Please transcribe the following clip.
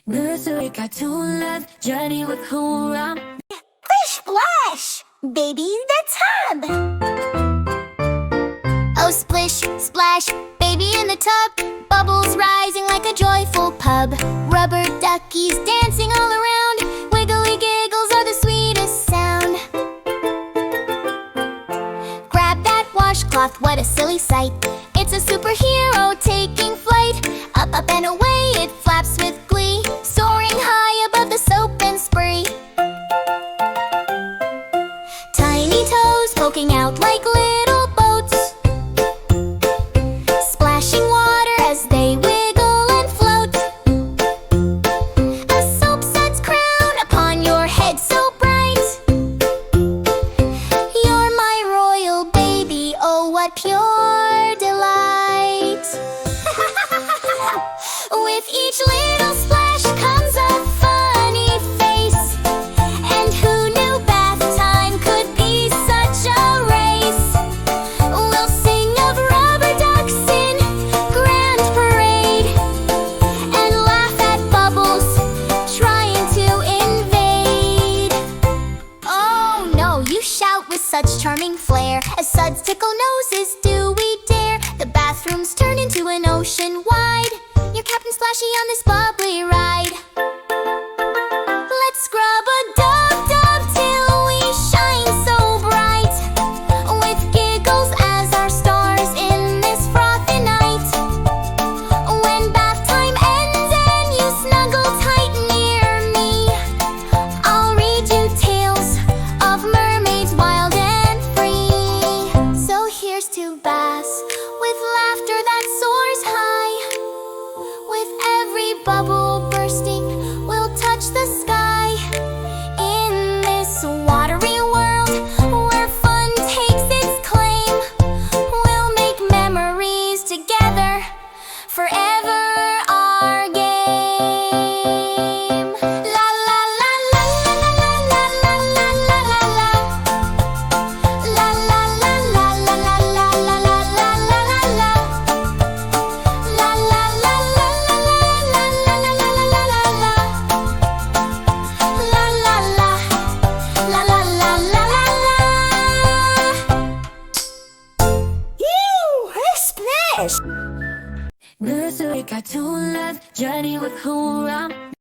Nursery cartoon love journey with hoorah. Splash! Baby in the tub! Oh, splish, splash, baby in the tub. Bubbles rising like a joyful pub. Rubber duckies dancing all around. Wiggly giggles are the sweetest sound. Grab that washcloth, what a silly sight. It's a superhero taking flight. Up, up and away it flaps with glee, soaring high above the soap and spray. Tiny toes poking out like little boats, splashing water as they wiggle and float. A soap suds crown upon your head so bright. You're my royal baby, oh what pure delight. With each little splash comes a funny face, and who knew bath time could be such a race? We'll sing of rubber ducks in grand parade, and laugh at bubbles trying to invade. Oh no, you shout with such charming flair. As suds tickle noses, do we dare? The bathrooms turn into an ocean wide. You're Captain Splashy on this bubbly ride. Let's scrub a dub-dub till we shine so bright, with giggles as our stars in this frothy night. When bath time ends and you snuggle tight near me, I'll read you tales of mermaids wild and free. So here's to baths with laughter that soars high. With every bubble bursting, we'll touch the sky. In this watery world where fun takes its claim, we'll make memories together, forever our game. La la la la la la la la la la la. La la la la la la la la la la la la. La la la la la la la la la la la la la. La la la la la la la la la. Ew! Splash! Nursery cartoon love journey with hoorah.